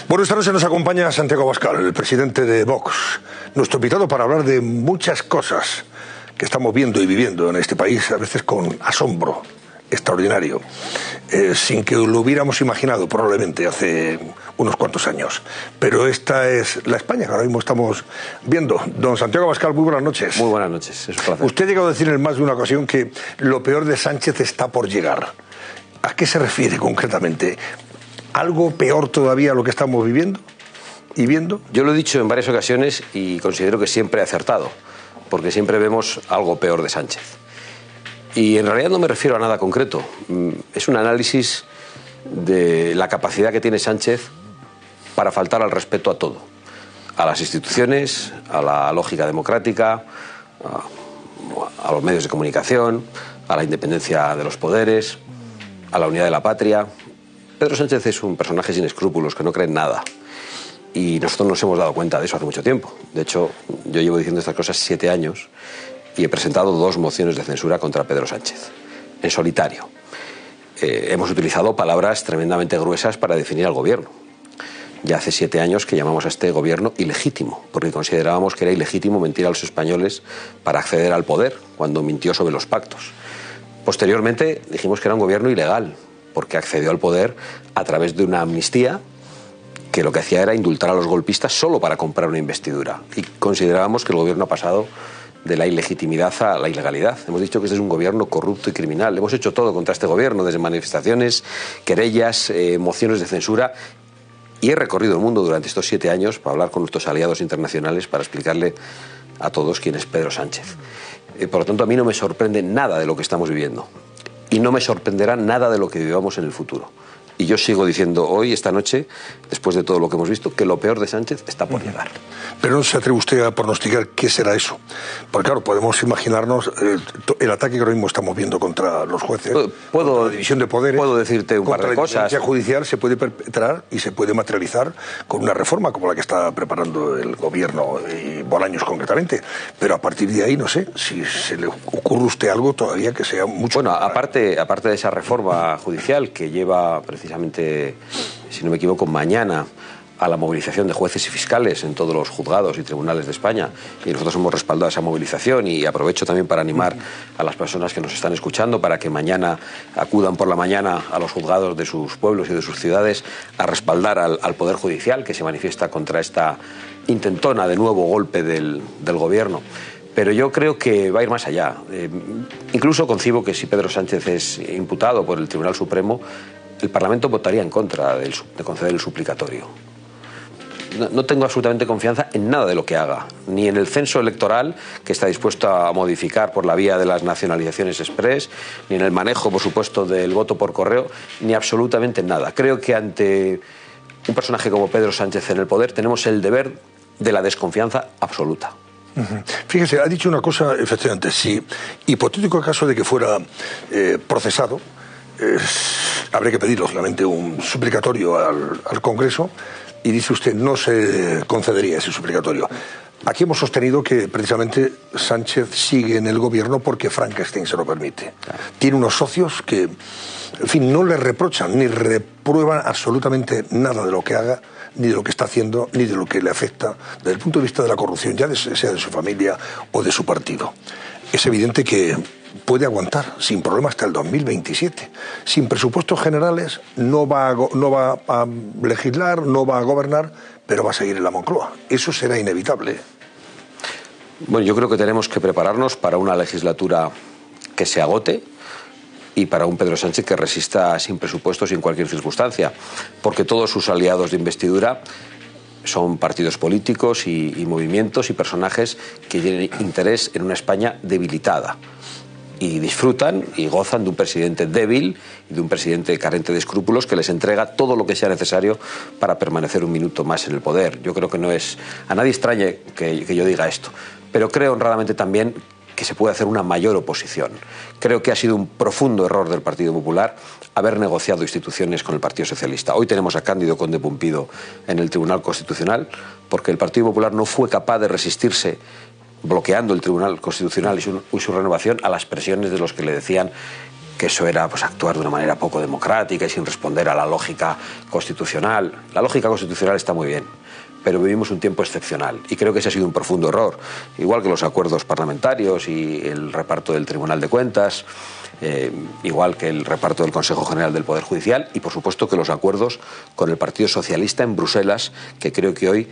Bueno, esta noche nos acompaña Santiago Abascal, el presidente de Vox, nuestro invitado para hablar de muchas cosas que estamos viendo y viviendo en este país, a veces con asombro extraordinario, sin que lo hubiéramos imaginado probablemente hace unos cuantos años. Pero esta es la España que ahora mismo estamos viendo. Don Santiago Abascal, muy buenas noches. Muy buenas noches, es un placer. Usted ha llegado a decir en más de una ocasión que lo peor de Sánchez está por llegar. ¿A qué se refiere concretamente? ¿Algo peor todavía a lo que estamos viviendo y viendo? Yo lo he dicho en varias ocasiones y considero que siempre he acertado, porque siempre vemos algo peor de Sánchez. Y en realidad no me refiero a nada concreto. Es un análisis de la capacidad que tiene Sánchez para faltar al respeto a todo. A las instituciones, a la lógica democrática, a los medios de comunicación, a la independencia de los poderes, a la unidad de la patria. Pedro Sánchez es un personaje sin escrúpulos, que no cree en nada. Y nosotros nos hemos dado cuenta de eso hace mucho tiempo. De hecho, yo llevo diciendo estas cosas 7 años y he presentado 2 mociones de censura contra Pedro Sánchez, en solitario. Hemos utilizado palabras tremendamente gruesas para definir al gobierno. Ya hace 7 años que llamamos a este gobierno ilegítimo, porque considerábamos que era ilegítimo mentir a los españoles para acceder al poder, cuando mintió sobre los pactos. Posteriormente dijimos que era un gobierno ilegal, porque accedió al poder a través de una amnistía que lo que hacía era indultar a los golpistas solo para comprar una investidura. Y considerábamos que el gobierno ha pasado de la ilegitimidad a la ilegalidad. Hemos dicho que este es un gobierno corrupto y criminal. Hemos hecho todo contra este gobierno, desde manifestaciones, querellas, mociones de censura. Y he recorrido el mundo durante estos 7 años para hablar con nuestros aliados internacionales, para explicarle a todos quién es Pedro Sánchez. Por lo tanto, a mí no me sorprende nada de lo que estamos viviendo. Y no me sorprenderá nada de lo que vivamos en el futuro. Y yo sigo diciendo hoy, esta noche, después de todo lo que hemos visto, que lo peor de Sánchez está por llegar. Pero no se atreve usted a pronosticar qué será eso. Porque claro, podemos imaginarnos el ataque que ahora mismo estamos viendo contra los jueces, contra la división de poderes. Puedo decirte un par de cosas. Contra la independencia judicial se puede perpetrar y se puede materializar con una reforma como la que está preparando el gobierno, y Bolaños concretamente. Pero a partir de ahí, no sé, si se le ocurre a usted algo todavía que sea mucho... Bueno, aparte de esa reforma judicial que lleva precisamente, si no me equivoco, mañana a la movilización de jueces y fiscales en todos los juzgados y tribunales de España, y nosotros hemos respaldado esa movilización, y aprovecho también para animar a las personas que nos están escuchando para que mañana acudan por la mañana a los juzgados de sus pueblos y de sus ciudades a respaldar al Poder Judicial, que se manifiesta contra esta intentona de nuevo golpe del gobierno. Pero yo creo que va a ir más allá. Incluso concibo que si Pedro Sánchez es imputado por el Tribunal Supremo, el Parlamento votaría en contra de conceder el suplicatorio. No tengo absolutamente confianza en nada de lo que haga, ni en el censo electoral, que está dispuesto a modificar por la vía de las nacionalizaciones express, ni en el manejo, por supuesto, del voto por correo, ni absolutamente en nada. Creo que ante un personaje como Pedro Sánchez en el poder tenemos el deber de la desconfianza absoluta. Fíjese, ha dicho una cosa, efectivamente, si hipotético caso de que fuera procesado, habría que pedir, lógicamente, un suplicatorio al Congreso, y dice usted, no se concedería ese suplicatorio. Aquí hemos sostenido que precisamente Sánchez sigue en el gobierno porque Frankenstein se lo permite. Claro. Tiene unos socios que, en fin, no le reprochan ni reprueban absolutamente nada de lo que haga, ni de lo que está haciendo, ni de lo que le afecta desde el punto de vista de la corrupción, ya sea de su familia o de su partido. Es evidente que puede aguantar sin problema hasta el 2027. Sin presupuestos generales no va a legislar, no va a gobernar, pero va a seguir en la Moncloa. Eso será inevitable. Bueno, yo creo que tenemos que prepararnos para una legislatura que se agote y para un Pedro Sánchez que resista sin presupuestos y en cualquier circunstancia, porque todos sus aliados de investidura son partidos políticos y movimientos y personajes que tienen interés en una España debilitada. Y disfrutan y gozan de un presidente débil y de un presidente carente de escrúpulos que les entrega todo lo que sea necesario para permanecer un minuto más en el poder. Yo creo que no es... A nadie extrañe que yo diga esto, pero creo honradamente también que se puede hacer una mayor oposición. Creo que ha sido un profundo error del Partido Popular haber negociado instituciones con el Partido Socialista. Hoy tenemos a Cándido Conde Pumpido en el Tribunal Constitucional porque el Partido Popular no fue capaz de resistirse, bloqueando el Tribunal Constitucional y su renovación, a las presiones de los que le decían que eso era pues actuar de una manera poco democrática y sin responder a la lógica constitucional. La lógica constitucional está muy bien, pero vivimos un tiempo excepcional y creo que ese ha sido un profundo error, igual que los acuerdos parlamentarios y el reparto del Tribunal de Cuentas, igual que el reparto del Consejo General del Poder Judicial y por supuesto que los acuerdos con el Partido Socialista en Bruselas, que creo que hoy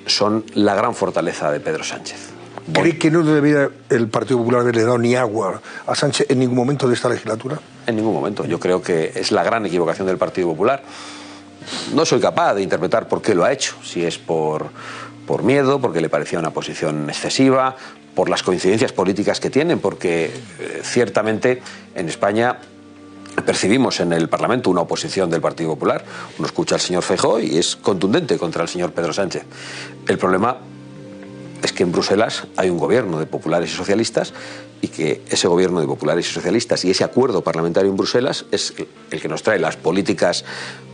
son la gran fortaleza de Pedro Sánchez. ¿Cree que no debería el Partido Popular haberle dado ni agua a Sánchez en ningún momento de esta legislatura? En ningún momento. Yo creo que es la gran equivocación del Partido Popular. No soy capaz de interpretar por qué lo ha hecho, si es por miedo, porque le parecía una posición excesiva, por las coincidencias políticas que tienen, porque ciertamente en España percibimos en el Parlamento una oposición del Partido Popular. Uno escucha al señor Feijóo y es contundente contra el señor Pedro Sánchez. El problema es que en Bruselas hay un gobierno de populares y socialistas y que ese gobierno de populares y socialistas y ese acuerdo parlamentario en Bruselas es el que nos trae las políticas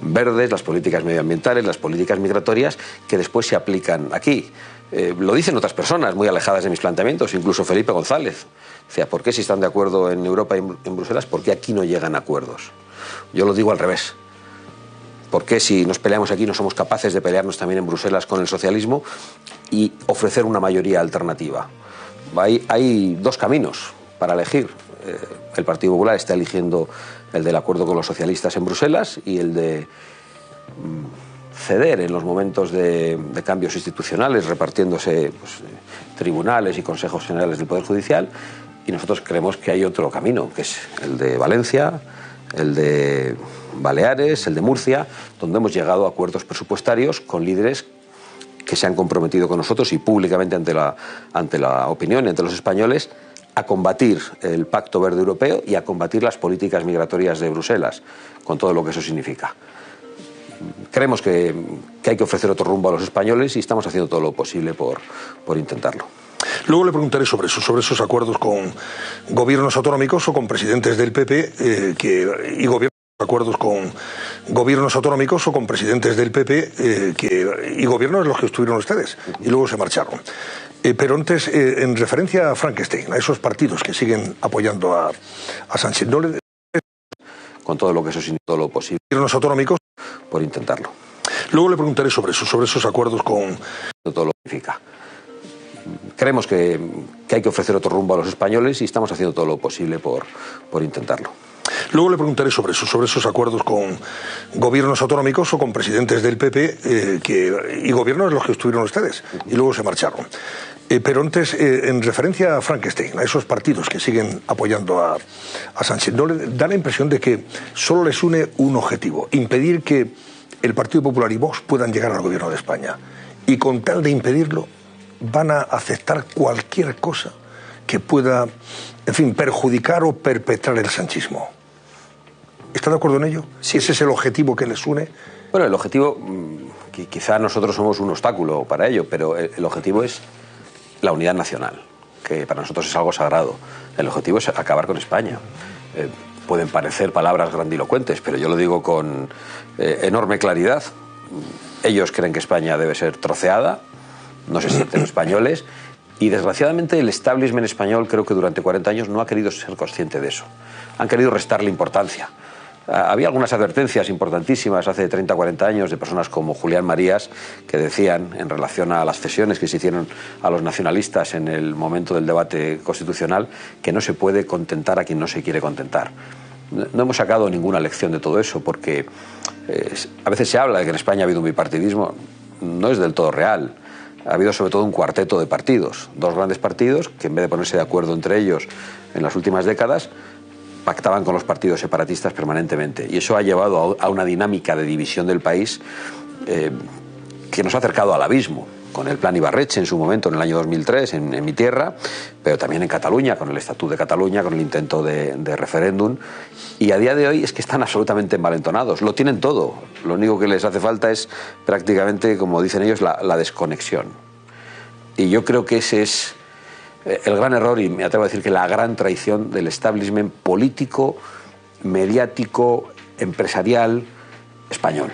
verdes, las políticas medioambientales, las políticas migratorias que después se aplican aquí. Lo dicen otras personas muy alejadas de mis planteamientos, incluso Felipe González. O sea, ¿por qué si están de acuerdo en Europa y en Bruselas, por qué aquí no llegan a acuerdos? Yo lo digo al revés. ¿Por qué si nos peleamos aquí no somos capaces de pelearnos también en Bruselas con el socialismo y ofrecer una mayoría alternativa? Hay dos caminos para elegir. El Partido Popular está eligiendo el del acuerdo con los socialistas en Bruselas y el de ceder en los momentos de cambios institucionales, repartiéndose pues, tribunales y consejos generales del Poder Judicial. Y nosotros creemos que hay otro camino, que es el de Valencia, el de Baleares, el de Murcia, donde hemos llegado a acuerdos presupuestarios con líderes que se han comprometido con nosotros y públicamente ante la opinión y ante los españoles a combatir el Pacto Verde Europeo y a combatir las políticas migratorias de Bruselas, con todo lo que eso significa. Creemos que hay que ofrecer otro rumbo a los españoles y estamos haciendo todo lo posible por intentarlo. Luego le preguntaré sobre esos acuerdos con gobiernos autonómicos o con presidentes del PP acuerdos con gobiernos autonómicos o con presidentes del PP y gobiernos en los que estuvieron ustedes y luego se marcharon. Pero antes, en referencia a Frankenstein, a esos partidos que siguen apoyando a Sánchez, ¿no le... con todo lo que eso significa, todo lo posible. Gobiernos autonómicos por intentarlo. Luego le preguntaré sobre esos acuerdos con... todo lo que significa. Creemos que hay que ofrecer otro rumbo a los españoles y estamos haciendo todo lo posible por intentarlo. Luego le preguntaré sobre esos acuerdos con gobiernos autonómicos o con presidentes del PP y gobiernos en los que estuvieron ustedes y luego se marcharon. Pero antes, en referencia a Frankenstein, a esos partidos que siguen apoyando a Sánchez, ¿no le da la impresión de que solo les une un objetivo, impedir que el Partido Popular y Vox puedan llegar al gobierno de España? Y con tal de impedirlo, van a aceptar cualquier cosa que pueda, en fin, perjudicar o perpetrar el sanchismo. ¿Está de acuerdo en ello? Si ese es el objetivo que les une. Bueno, el objetivo, quizá nosotros somos un obstáculo para ello, pero el objetivo es la unidad nacional, que para nosotros es algo sagrado. El objetivo es acabar con España. Pueden parecer palabras grandilocuentes, pero yo lo digo con enorme claridad. Ellos creen que España debe ser troceada, no se sienten españoles, y desgraciadamente el establishment español creo que durante 40 años no ha querido ser consciente de eso. Han querido restarle importancia. Había algunas advertencias importantísimas hace 30 o 40 años de personas como Julián Marías que decían, en relación a las cesiones que se hicieron a los nacionalistas en el momento del debate constitucional, que no se puede contentar a quien no se quiere contentar. No hemos sacado ninguna lección de todo eso porque a veces se habla de que en España ha habido un bipartidismo. No es del todo real. Ha habido sobre todo un cuarteto de partidos, dos grandes partidos que en vez de ponerse de acuerdo entre ellos en las últimas décadas, pactaban con los partidos separatistas permanentemente. Y eso ha llevado a una dinámica de división del país que nos ha acercado al abismo, con el plan Ibarretxe en su momento, en el año 2003, en mi tierra, pero también en Cataluña, con el Estatut de Cataluña, con el intento de referéndum. Y a día de hoy es que están absolutamente envalentonados. Lo tienen todo. Lo único que les hace falta es prácticamente, como dicen ellos, la desconexión. Y yo creo que ese es el gran error, y me atrevo a decir que la gran traición del establishment político, mediático, empresarial español,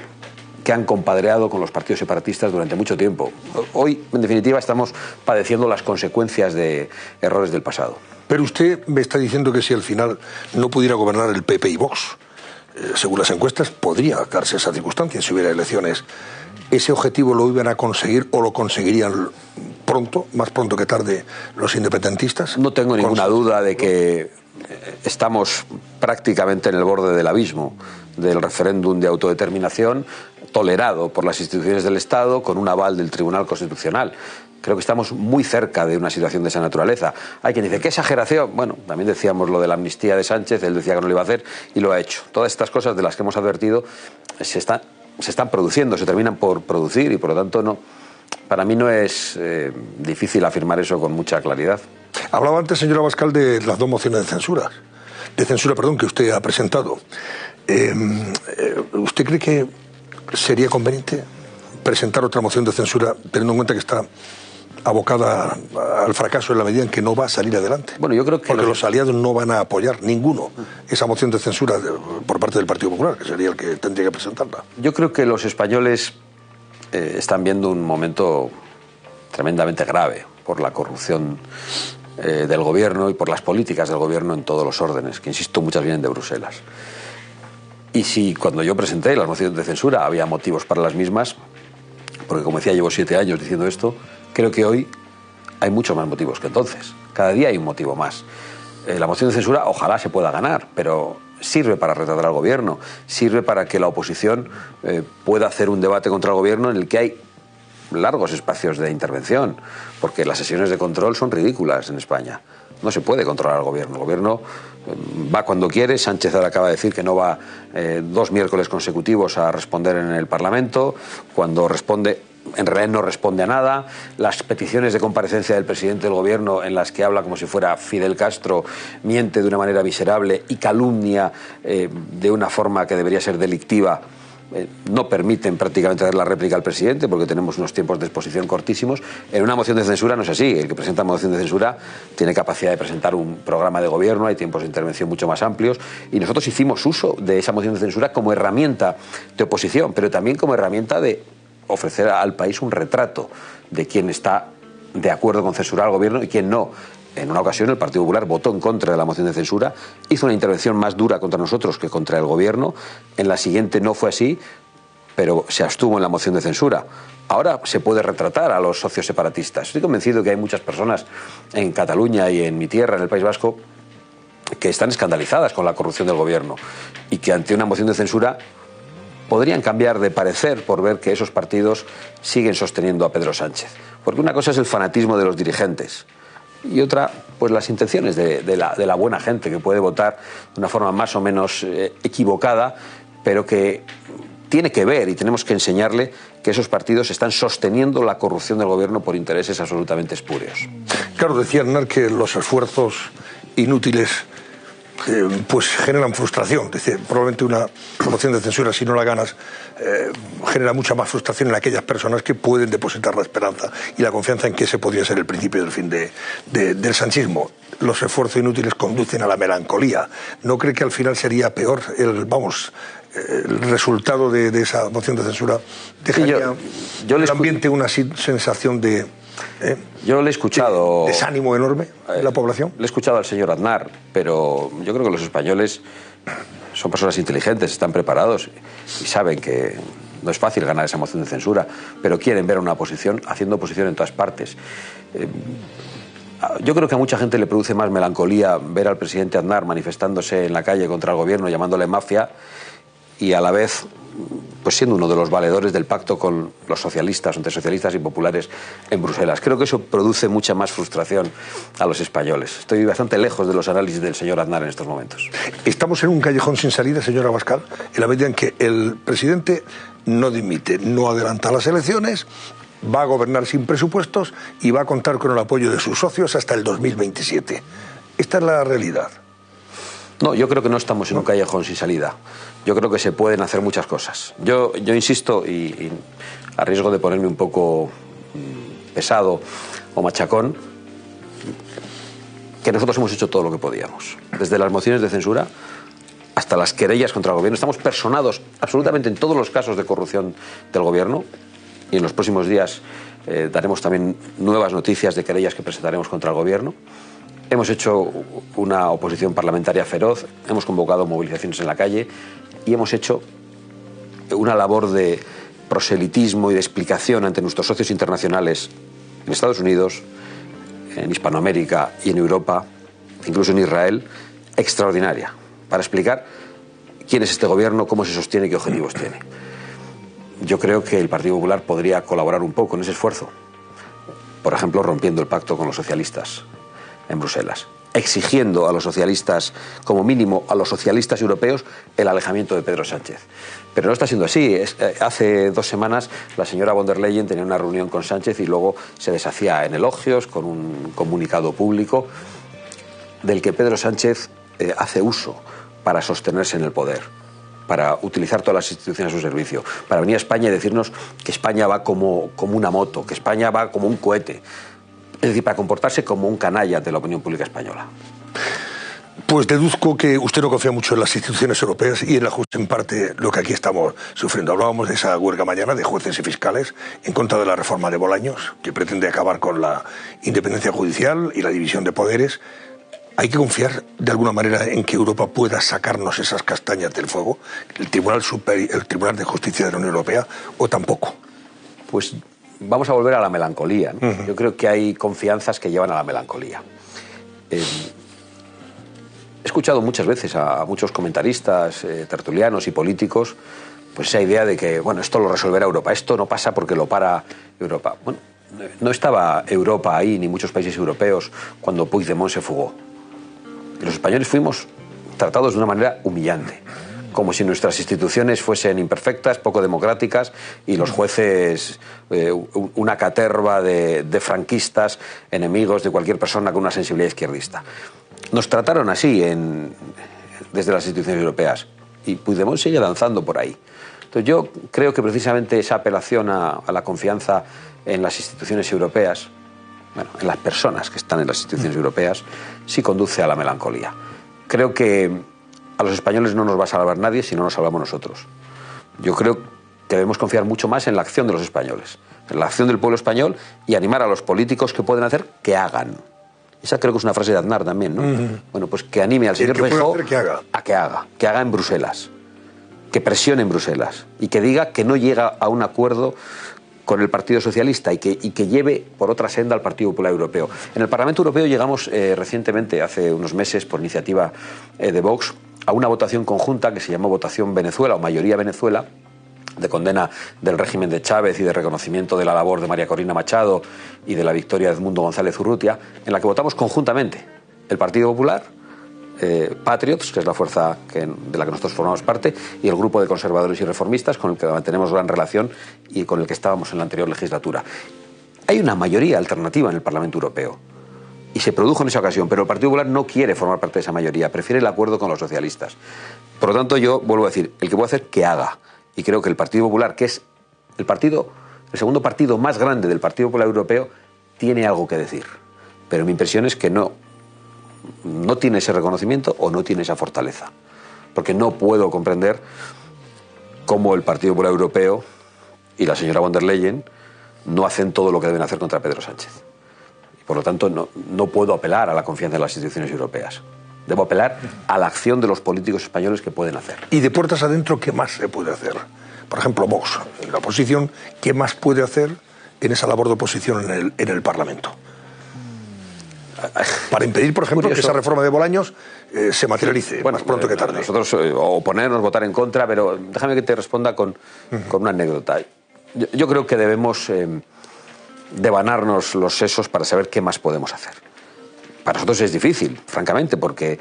que han compadreado con los partidos separatistas durante mucho tiempo. Hoy, en definitiva, estamos padeciendo las consecuencias de errores del pasado. Pero usted me está diciendo que si al final no pudiera gobernar el PP y Vox, según las encuestas, podría darse esa circunstancia si hubiera elecciones. ¿Ese objetivo lo iban a conseguir o lo conseguirían pronto, más pronto que tarde, los independentistas? No tengo ninguna duda de que estamos prácticamente en el borde del abismo del referéndum de autodeterminación tolerado por las instituciones del Estado con un aval del Tribunal Constitucional. Creo que estamos muy cerca de una situación de esa naturaleza. Hay quien dice, ¿qué exageración? Bueno, también decíamos lo de la amnistía de Sánchez, él decía que no lo iba a hacer y lo ha hecho. Todas estas cosas de las que hemos advertido se están produciendo, se terminan por producir y por lo tanto no. Para mí no es difícil afirmar eso con mucha claridad. Hablaba antes, señor Abascal, de las dos mociones de censura, que usted ha presentado. ¿Usted cree que sería conveniente presentar otra moción de censura teniendo en cuenta que está abocada al fracaso en la medida en que no va a salir adelante? Bueno, yo creo que porque los aliados no van a apoyar ninguno esa moción de censura por parte del Partido Popular, que sería el que tendría que presentarla. Yo creo que los españoles están viendo un momento tremendamente grave por la corrupción del gobierno y por las políticas del gobierno en todos los órdenes, que insisto, muchas vienen de Bruselas. Y si cuando yo presenté las mociones de censura había motivos para las mismas, porque como decía, llevo 7 años diciendo esto, creo que hoy hay muchos más motivos que entonces. Cada día hay un motivo más. La moción de censura ojalá se pueda ganar, pero sirve para retratar al gobierno, sirve para que la oposición pueda hacer un debate contra el gobierno en el que hay largos espacios de intervención, porque las sesiones de control son ridículas en España. No se puede controlar al gobierno. El gobierno va cuando quiere. Sánchez ahora acaba de decir que no va 2 miércoles consecutivos a responder en el Parlamento. Cuando responde, en realidad no responde a nada. Las peticiones de comparecencia del presidente del gobierno, en las que habla como si fuera Fidel Castro, miente de una manera miserable y calumnia de una forma que debería ser delictiva, no permiten prácticamente dar la réplica al presidente porque tenemos unos tiempos de exposición cortísimos. En una moción de censura no es así. El que presenta una moción de censura tiene capacidad de presentar un programa de gobierno, hay tiempos de intervención mucho más amplios y nosotros hicimos uso de esa moción de censura como herramienta de oposición, pero también como herramienta de ofrecer al país un retrato de quién está de acuerdo con censurar al gobierno y quién no. En una ocasión el Partido Popular votó en contra de la moción de censura, hizo una intervención más dura contra nosotros que contra el gobierno. En la siguiente no fue así, pero se abstuvo en la moción de censura. Ahora se puede retratar a los socios separatistas. Estoy convencido que hay muchas personas en Cataluña y en mi tierra, en el País Vasco, que están escandalizadas con la corrupción del gobierno y que ante una moción de censura podrían cambiar de parecer por ver que esos partidos siguen sosteniendo a Pedro Sánchez. Porque una cosa es el fanatismo de los dirigentes y otra, pues las intenciones de la buena gente que puede votar de una forma más o menos equivocada, pero que tiene que ver y tenemos que enseñarle que esos partidos están sosteniendo la corrupción del gobierno por intereses absolutamente espurios. Claro, decía Aznar que los esfuerzos inútiles pues generan frustración. Es decir, probablemente una moción de censura, si no la ganas, genera mucha más frustración en aquellas personas que pueden depositar la esperanza y la confianza en que ese podría ser el principio del fin del sanchismo. Los esfuerzos inútiles conducen a la melancolía. ¿No cree que al final sería peor el resultado de esa moción de censura? Dejaría el ambiente una sensación de... Yo le he escuchado... ¿Desánimo enorme en la población? Le he escuchado al señor Aznar, pero yo creo que los españoles son personas inteligentes, están preparados y saben que no es fácil ganar esa moción de censura, pero quieren ver a una oposición haciendo oposición en todas partes. Yo creo que a mucha gente le produce más melancolía ver al presidente Aznar manifestándose en la calle contra el gobierno, llamándole mafia, y a la vez pues siendo uno de los valedores del pacto con los socialistas, entre socialistas y populares en Bruselas. Creo que eso produce mucha más frustración a los españoles. Estoy bastante lejos de los análisis del señor Aznar en estos momentos. Estamos en un callejón sin salida, señor Abascal, en la medida en que el presidente no dimite, no adelanta las elecciones, va a gobernar sin presupuestos y va a contar con el apoyo de sus socios hasta el 2027. Esta es la realidad. No, yo creo que no estamos en un callejón sin salida. Yo creo que se pueden hacer muchas cosas. Yo insisto, y a riesgo de ponerme un poco pesado o machacón, que nosotros hemos hecho todo lo que podíamos. Desde las mociones de censura hasta las querellas contra el gobierno. Estamos personados absolutamente en todos los casos de corrupción del gobierno y en los próximos días daremos también nuevas noticias de querellas que presentaremos contra el gobierno. hemos hecho una oposición parlamentaria feroz, hemos convocado movilizaciones en la calle y hemos hecho una labor de proselitismo y de explicación ante nuestros socios internacionales en Estados Unidos, en Hispanoamérica y en Europa, incluso en Israel, extraordinaria, para explicar quién es este gobierno, cómo se sostiene y qué objetivos tiene. Yo creo que el Partido Popular podría colaborar un poco en ese esfuerzo, por ejemplo, rompiendo el pacto con los socialistas en Bruselas, exigiendo a los socialistas, como mínimo a los socialistas europeos, el alejamiento de Pedro Sánchez. Pero no está siendo así. Hace 2 semanas la señora von der Leyen tenía una reunión con Sánchez y luego se deshacía en elogios con un comunicado público del que Pedro Sánchez hace uso para sostenerse en el poder, para utilizar todas las instituciones a su servicio, para venir a España y decirnos que España va como una moto, que España va como un cohete. Es decir, para comportarse como un canalla de la opinión pública española. Pues deduzco que usted no confía mucho en las instituciones europeas y en la justicia, en parte, lo que aquí estamos sufriendo. Hablábamos de esa huelga mañana de jueces y fiscales en contra de la reforma de Bolaños, que pretende acabar con la independencia judicial y la división de poderes. ¿Hay que confiar de alguna manera en que Europa pueda sacarnos esas castañas del fuego, el Tribunal de Justicia de la Unión Europea, o tampoco? Pues vamos a volver a la melancolía, ¿no? Yo creo que hay confianzas que llevan a la melancolía. He escuchado muchas veces a muchos comentaristas, tertulianos y políticos, pues esa idea de que, bueno, esto lo resolverá Europa, esto no pasa porque lo para Europa. Bueno, no estaba Europa ahí, ni muchos países europeos, cuando Puigdemont se fugó. Y los españoles fuimos tratados de una manera humillante, como si nuestras instituciones fuesen imperfectas, poco democráticas, y los jueces una caterva de franquistas, enemigos de cualquier persona con una sensibilidad izquierdista. Nos trataron así desde las instituciones europeas, y Puigdemont sigue lanzando por ahí. Entonces yo creo que precisamente esa apelación a la confianza en las instituciones europeas, bueno, en las personas que están en las instituciones europeas, sí conduce a la melancolía. Creo que a los españoles no nos va a salvar nadie si no nos salvamos nosotros. Yo creo que debemos confiar mucho más en la acción de los españoles, en la acción del pueblo español, y animar a los políticos que pueden hacer que hagan. Esa creo que es una frase de Aznar también, ¿no? Bueno, pues que anime al señor Feijóo a que haga en Bruselas, que presione en Bruselas y que diga que no llega a un acuerdo con el Partido Socialista y que lleve por otra senda al Partido Popular Europeo. En el Parlamento Europeo llegamos recientemente, hace unos meses, por iniciativa de Vox, a una votación conjunta que se llamó Votación Venezuela o Mayoría Venezuela, de condena del régimen de Chávez y de reconocimiento de la labor de María Corina Machado y de la victoria de Edmundo González Urrutia, en la que votamos conjuntamente el Partido Popular, Patriots, que es la fuerza de la que nosotros formamos parte, y el grupo de conservadores y reformistas, con el que mantenemos gran relación y con el que estábamos en la anterior legislatura. Hay una mayoría alternativa en el Parlamento Europeo, y se produjo en esa ocasión, pero el Partido Popular no quiere formar parte de esa mayoría, prefiere el acuerdo con los socialistas. Por lo tanto, yo vuelvo a decir, el que puede hacer, que haga. Y creo que el Partido Popular, que es el segundo partido más grande del Partido Popular Europeo, tiene algo que decir. Pero mi impresión es que no tiene ese reconocimiento o no tiene esa fortaleza. Porque no puedo comprender cómo el Partido Popular Europeo y la señora von der Leyen no hacen todo lo que deben hacer contra Pedro Sánchez. Y por lo tanto, no puedo apelar a la confianza en las instituciones europeas. Debo apelar a la acción de los políticos españoles que pueden hacer. Y de puertas adentro, ¿qué más se puede hacer? Por ejemplo, Vox, en la oposición, ¿qué más puede hacer en esa labor de oposición en el Parlamento? Para impedir, por ejemplo, que esa reforma de Bolaños se materialice más pronto que tarde. Nosotros oponernos, votar en contra, pero déjame que te responda con una anécdota. Yo creo que debemos devanarnos los sesos para saber qué más podemos hacer. Para nosotros es difícil, francamente, porque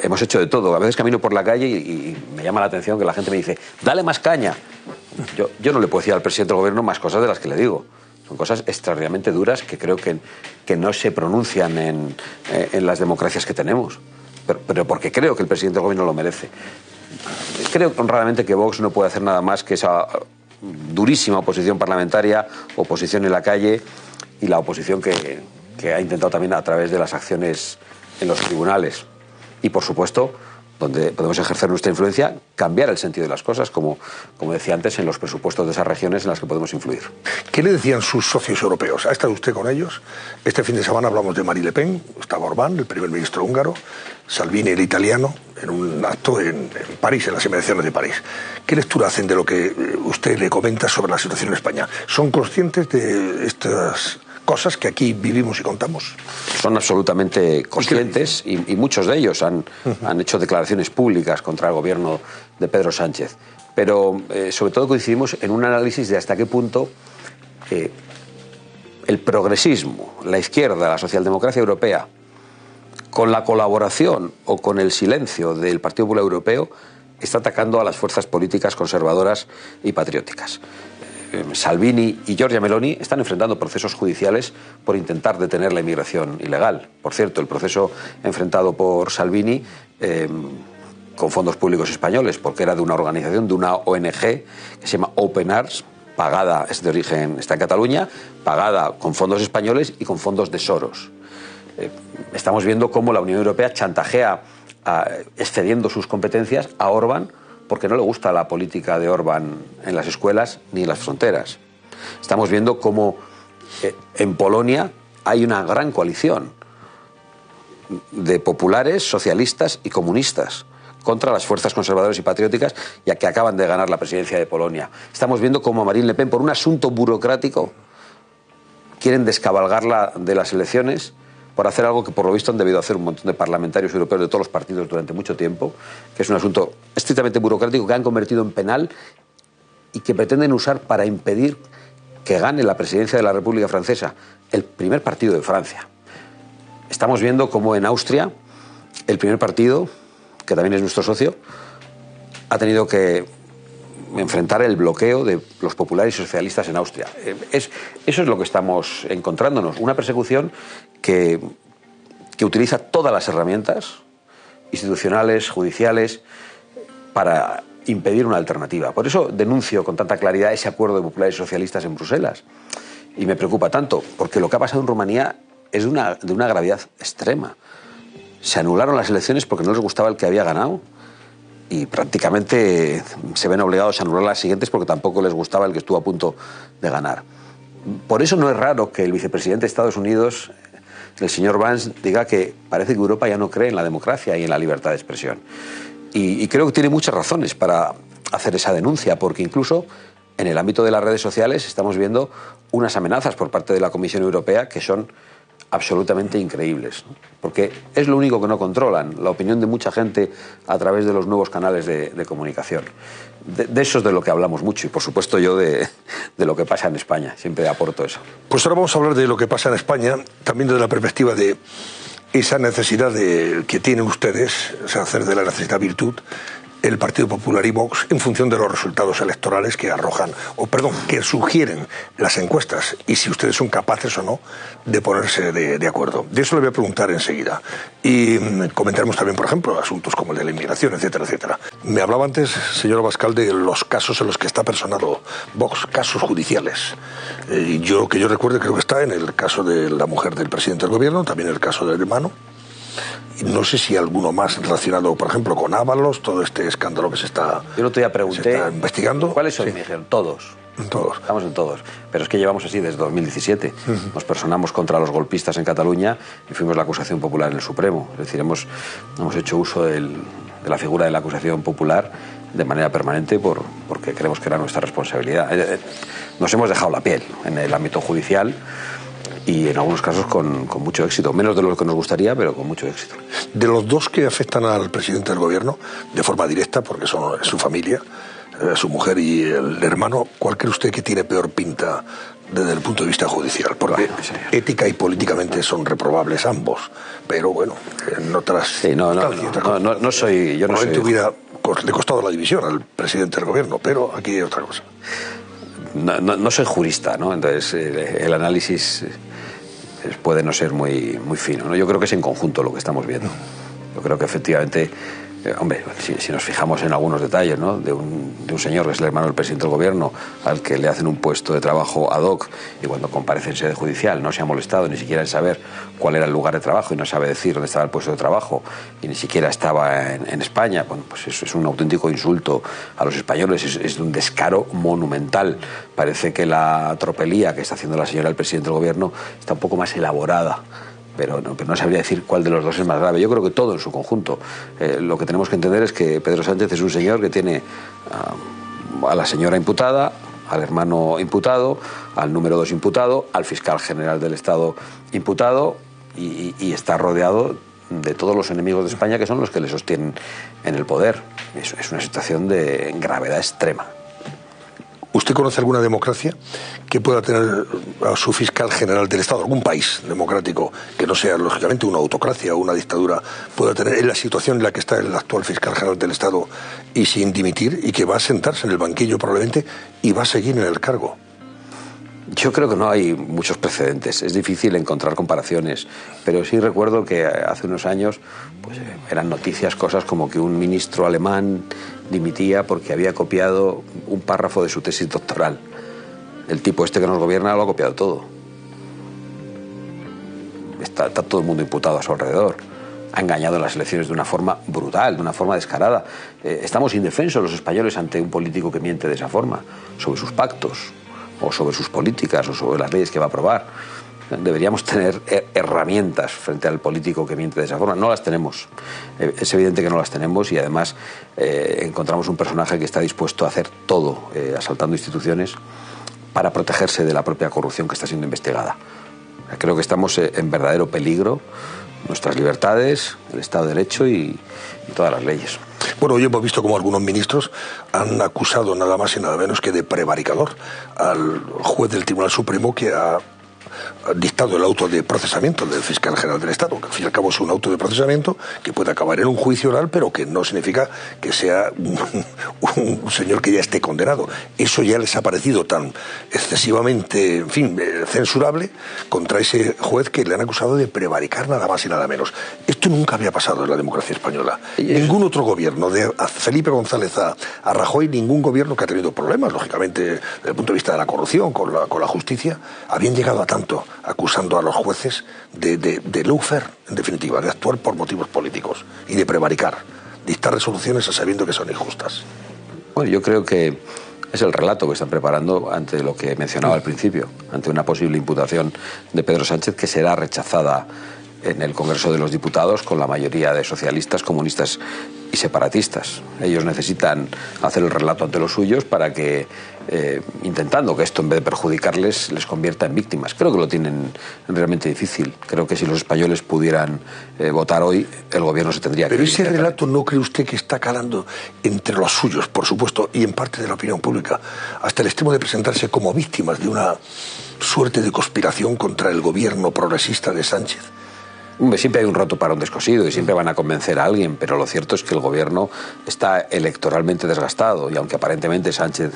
hemos hecho de todo. A veces camino por la calle y me llama la atención que la gente me dice, dale más caña. Yo no le puedo decir al presidente del gobierno más cosas de las que le digo. Son cosas extraordinariamente duras que creo que no se pronuncian en las democracias que tenemos. Pero porque creo que el presidente del gobierno lo merece. Creo honradamente que Vox no puede hacer nada más que esa durísima oposición parlamentaria, oposición en la calle y la oposición que ha intentado también a través de las acciones en los tribunales. Y, por supuesto, donde podemos ejercer nuestra influencia, cambiar el sentido de las cosas, como decía antes, en los presupuestos de esas regiones en las que podemos influir. ¿Qué le decían sus socios europeos? ¿Ha estado usted con ellos? Este fin de semana hablamos de Marine Le Pen, estaba Orbán, el primer ministro húngaro, Salvini, el italiano, en un acto en París, en las inmediaciones de París. ¿Qué lectura hacen de lo que usted le comenta sobre la situación en España? ¿Son conscientes de estas cosas que aquí vivimos y contamos? Son absolutamente conscientes y muchos de ellos han hecho declaraciones públicas contra el gobierno de Pedro Sánchez. Pero sobre todo coincidimos en un análisis de hasta qué punto el progresismo, la izquierda, la socialdemocracia europea, con la colaboración o con el silencio del Partido Popular Europeo, está atacando a las fuerzas políticas conservadoras y patrióticas. Salvini y Giorgia Meloni están enfrentando procesos judiciales por intentar detener la inmigración ilegal. Por cierto, el proceso enfrentado por Salvini con fondos públicos españoles, porque era de una organización, de una ONG que se llama Open Arms, pagada, es de origen, está en Cataluña, pagada con fondos españoles y con fondos de Soros. Estamos viendo cómo la Unión Europea chantajea, excediendo sus competencias, a Orbán, porque no le gusta la política de Orbán en las escuelas ni en las fronteras. Estamos viendo cómo en Polonia hay una gran coalición de populares, socialistas y comunistas contra las fuerzas conservadoras y patrióticas, ya que acaban de ganar la presidencia de Polonia. Estamos viendo cómo Marine Le Pen, por un asunto burocrático, quieren descabalgarla de las elecciones por hacer algo que por lo visto han debido hacer un montón de parlamentarios europeos de todos los partidos durante mucho tiempo, que es un asunto estrictamente burocrático que han convertido en penal y que pretenden usar para impedir que gane la presidencia de la República Francesa, el primer partido de Francia. Estamos viendo cómo en Austria el primer partido, que también es nuestro socio, ha tenido que enfrentar el bloqueo de los populares y socialistas en Austria. Eso es lo que estamos encontrándonos, una persecución que utiliza todas las herramientas institucionales, judiciales, para impedir una alternativa. Por eso denuncio con tanta claridad ese acuerdo de populares y socialistas en Bruselas. Y me preocupa tanto, porque lo que ha pasado en Rumanía es de una gravedad extrema. Se anularon las elecciones porque no les gustaba el que había ganado, y prácticamente se ven obligados a anular las siguientes porque tampoco les gustaba el que estuvo a punto de ganar. Por eso no es raro que el vicepresidente de Estados Unidos, el señor Vance, diga que parece que Europa ya no cree en la democracia y en la libertad de expresión. Y creo que tiene muchas razones para hacer esa denuncia, porque incluso en el ámbito de las redes sociales estamos viendo unas amenazas por parte de la Comisión Europea que son absolutamente increíbles, ¿no? Porque es lo único que no controlan, la opinión de mucha gente a través de los nuevos canales de comunicación. De eso es de lo que hablamos mucho, y por supuesto yo de lo que pasa en España, siempre aporto eso. Pues ahora vamos a hablar de lo que pasa en España, también desde la perspectiva de esa necesidad que tienen ustedes, o sea, hacer de la necesidad virtud, el Partido Popular y Vox, en función de los resultados electorales que arrojan, que sugieren las encuestas, y si ustedes son capaces o no de ponerse de acuerdo. De eso le voy a preguntar enseguida. Y comentaremos también, por ejemplo, asuntos como el de la inmigración, etcétera, etcétera. Me hablaba antes, señor Abascal, de los casos en los que está personado Vox, casos judiciales. Y yo recuerde, creo que está en el caso de la mujer del presidente del gobierno, también en el caso del hermano. No sé si alguno más relacionado, por ejemplo, con Ábalos, todo este escándalo que se está, yo no te pregunté, investigando. ¿Cuáles son? Sí. Me dijeron, todos. Todos. Estamos en todos. Pero es que llevamos así desde 2017. Nos personamos contra los golpistas en Cataluña y fuimos la acusación popular en el Supremo. Es decir, hemos hecho uso de la figura de la acusación popular de manera permanente porque creemos que era nuestra responsabilidad. Nos hemos dejado la piel en el ámbito judicial, y en algunos casos con mucho éxito, menos de lo que nos gustaría, pero con mucho éxito. De los dos que afectan al presidente del gobierno, de forma directa, porque son su familia, su mujer y el hermano, ¿cuál cree usted que tiene peor pinta desde el punto de vista judicial? Porque ética y políticamente son reprobables ambos, pero bueno, en otras... Sí, yo no soy... En tu vida le ha costado la división al presidente del gobierno, pero aquí hay otra cosa. No soy jurista, ¿no? Entonces el análisis puede no ser muy fino, ¿no? Yo creo que es en conjunto lo que estamos viendo. Yo creo que efectivamente Hombre, si nos fijamos en algunos detalles, ¿no? de un señor que es el hermano del presidente del gobierno, al que le hacen un puesto de trabajo ad hoc, y cuando comparece en sede judicial no se ha molestado ni siquiera en saber cuál era el lugar de trabajo, y no sabe decir dónde estaba el puesto de trabajo, y ni siquiera estaba en España. Bueno, pues eso es un auténtico insulto a los españoles, es un descaro monumental. Parece que la tropelía que está haciendo la señora del presidente del gobierno está un poco más elaborada, pero no sabría decir cuál de los dos es más grave. Yo creo que todo en su conjunto. Lo que tenemos que entender es que Pedro Sánchez es un señor que tiene a la señora imputada, al hermano imputado, al número 2 imputado, al fiscal general del Estado imputado, y está rodeado de todos los enemigos de España, que son los que le sostienen en el poder. Es una situación de gravedad extrema. ¿Usted conoce alguna democracia que pueda tener a su fiscal general del Estado, algún país democrático que no sea, lógicamente, una autocracia o una dictadura, pueda tener en la situación en la que está el actual fiscal general del Estado y sin dimitir, y que va a sentarse en el banquillo probablemente y va a seguir en el cargo? Yo creo que no hay muchos precedentes, es difícil encontrar comparaciones, pero sí recuerdo que hace unos años pues, eran noticias cosas como que un ministro alemán dimitía porque había copiado un párrafo de su tesis doctoral. El tipo este que nos gobierna lo ha copiado todo. Está todo el mundo imputado a su alrededor. Ha engañado en las elecciones de una forma brutal, de una forma descarada. Estamos indefensos los españoles ante un político que miente de esa forma, sobre sus pactos, o sobre sus políticas, o sobre las leyes que va a aprobar. Deberíamos tener herramientas frente al político que miente de esa forma. No las tenemos. Es evidente que no las tenemos, y además encontramos un personaje que está dispuesto a hacer todo, asaltando instituciones, para protegerse de la propia corrupción que está siendo investigada. Creo que estamos en verdadero peligro, nuestras libertades, el Estado de Derecho y todas las leyes. Bueno, hoy hemos visto como algunos ministros han acusado nada más y nada menos que de prevaricador al juez del Tribunal Supremo que ha dictado el auto de procesamiento del fiscal general del Estado, que al fin y al cabo es un auto de procesamiento que puede acabar en un juicio oral, pero que no significa que sea un señor que ya esté condenado. Eso ya les ha parecido tan excesivamente, en fin, censurable contra ese juez, que le han acusado de prevaricar nada más y nada menos. Esto nunca había pasado en la democracia española. Ningún otro gobierno, de Felipe González a Rajoy, ningún gobierno que ha tenido problemas, lógicamente, desde el punto de vista de la corrupción, con la justicia, habían llegado a tanto, acusando a los jueces de lawfare, en definitiva, de actuar por motivos políticos y de prevaricar, dictar resoluciones a sabiendo que son injustas. Bueno, yo creo que es el relato que están preparando ante lo que mencionaba al principio, ante una posible imputación de Pedro Sánchez que será rechazada en el Congreso de los Diputados con la mayoría de socialistas, comunistas y separatistas. Ellos necesitan hacer el relato ante los suyos para que, intentando que esto en vez de perjudicarles, les convierta en víctimas. Creo que lo tienen realmente difícil. Creo que si los españoles pudieran votar hoy, el gobierno se tendría que... Pero ese relato, ¿no cree usted que está calando entre los suyos, por supuesto, y en parte de la opinión pública, hasta el extremo de presentarse como víctimas de una suerte de conspiración contra el gobierno progresista de Sánchez? Siempre hay un roto para un descosido y siempre van a convencer a alguien, pero lo cierto es que el gobierno está electoralmente desgastado, y aunque aparentemente Sánchez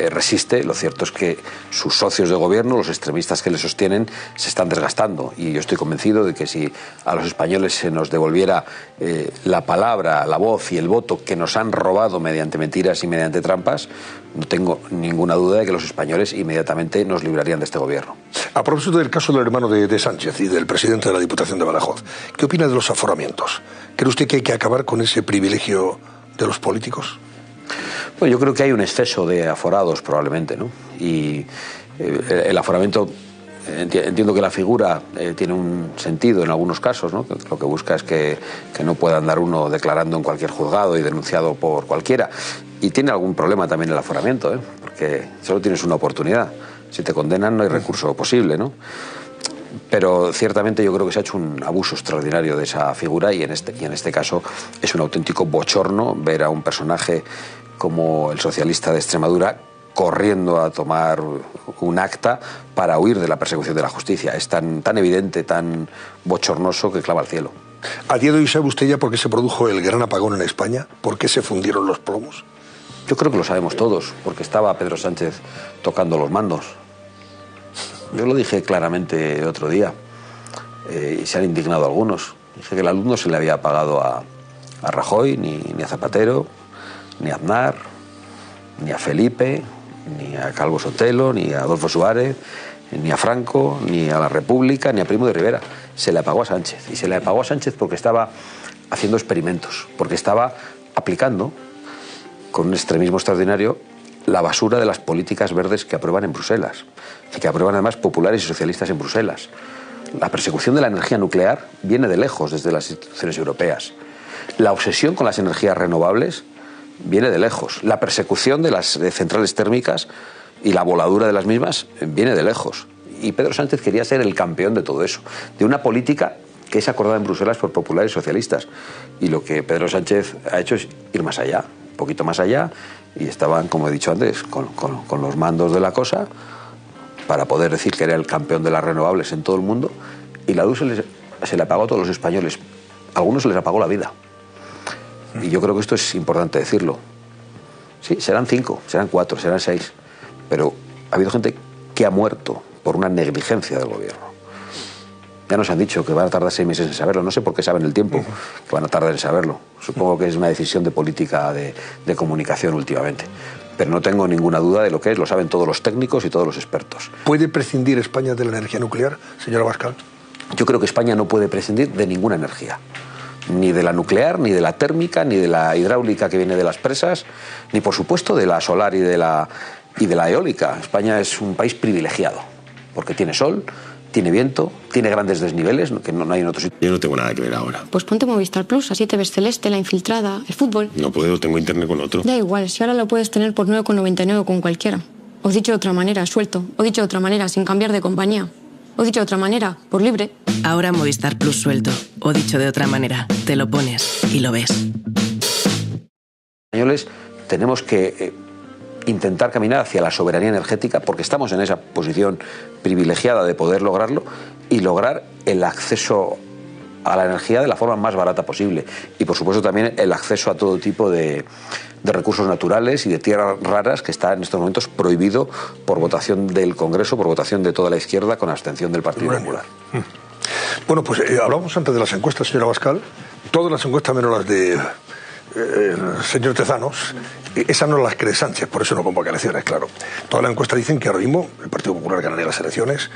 resiste, lo cierto es que sus socios de gobierno, los extremistas que le sostienen, se están desgastando, y yo estoy convencido de que si a los españoles se nos devolviera la palabra, la voz y el voto que nos han robado mediante mentiras y mediante trampas, no tengo ninguna duda de que los españoles inmediatamente nos librarían de este gobierno. A propósito del caso del hermano de Sánchez y del presidente de la Diputación de Badajoz, ¿qué opina de los aforamientos? ¿Cree usted que hay que acabar con ese privilegio de los políticos? Bueno, yo creo que hay un exceso de aforados probablemente, ¿no? Y el aforamiento, entiendo que la figura tiene un sentido en algunos casos, ¿no? Lo que busca es que no pueda andar uno declarando en cualquier juzgado y denunciado por cualquiera. Y tiene algún problema también el aforamiento, porque solo tienes una oportunidad. Si te condenan no hay recurso posible, ¿no? Pero ciertamente yo creo que se ha hecho un abuso extraordinario de esa figura, y en este caso es un auténtico bochorno ver a un personaje como el socialista de Extremadura corriendo a tomar un acta para huir de la persecución de la justicia. Es tan evidente, tan bochornoso, que clama al cielo. ¿A día de hoy sabe usted ya por qué se produjo el gran apagón en España? ¿Por qué se fundieron los plomos? Yo creo que lo sabemos todos, porque estaba Pedro Sánchez tocando los mandos. Yo lo dije claramente el otro día, y se han indignado algunos. Dije que la luz no se le había apagado a a Rajoy, ni a Zapatero, ni a Aznar, ni a Felipe, ni a Calvo Sotelo, ni a Adolfo Suárez, ni a Franco, ni a la República, ni a Primo de Rivera. Se le apagó a Sánchez. Y se le apagó a Sánchez porque estaba haciendo experimentos, porque estaba aplicando, con un extremismo extraordinario, la basura de las políticas verdes que aprueban en Bruselas, y que aprueban además populares y socialistas en Bruselas. La persecución de la energía nuclear viene de lejos, desde las instituciones europeas. La obsesión con las energías renovables viene de lejos. La persecución de las centrales térmicas y la voladura de las mismas viene de lejos. Y Pedro Sánchez quería ser el campeón de todo eso, de una política que es acordada en Bruselas por populares y socialistas. Y lo que Pedro Sánchez ha hecho es ir más allá, un poquito más allá, y estaban, como he dicho antes, con los mandos de la cosa para poder decir que era el campeón de las renovables en todo el mundo, y la luz se le apagó a todos los españoles. A algunos se les apagó la vida. Y yo creo que esto es importante decirlo. Sí, serán 5, serán 4, serán 6, pero ha habido gente que ha muerto por una negligencia del gobierno. Ya nos han dicho que van a tardar 6 meses en saberlo. No sé por qué saben el tiempo que van a tardar en saberlo. Supongo que es una decisión de política de comunicación últimamente. Pero no tengo ninguna duda de lo que es. Lo saben todos los técnicos y todos los expertos. ¿Puede prescindir España de la energía nuclear, señora Abascal? Yo creo que España no puede prescindir de ninguna energía. Ni de la nuclear, ni de la térmica, ni de la hidráulica que viene de las presas, ni por supuesto de la solar y de la eólica. España es un país privilegiado, porque tiene sol, tiene viento, tiene grandes desniveles, que no hay en otros sitios. Yo no tengo nada que ver ahora. Pues ponte Movistar Plus, así te ves Celeste, La Infiltrada, el fútbol. No puedo, tengo internet con otro. Da igual, si ahora lo puedes tener por 9,99 con cualquiera. O dicho de otra manera, suelto. O dicho de otra manera, sin cambiar de compañía. O dicho de otra manera, por libre. Ahora Movistar Plus suelto. O dicho de otra manera, te lo pones y lo ves. Españoles tenemos que intentar caminar hacia la soberanía energética, porque estamos en esa posición privilegiada de poder lograrlo y lograr el acceso a la energía de la forma más barata posible. Y por supuesto también el acceso a todo tipo de recursos naturales y de tierras raras, que está en estos momentos prohibido por votación del Congreso, por votación de toda la izquierda, con abstención del Partido Popular. Bueno, pues hablábamos antes de las encuestas, señora Abascal. Todas las encuestas menos las de señor Tezanos, esas no las cree Sánchez, por eso no convoca elecciones, claro. Todas las encuestas dicen que ahora mismo el Partido Popular ganaría las elecciones,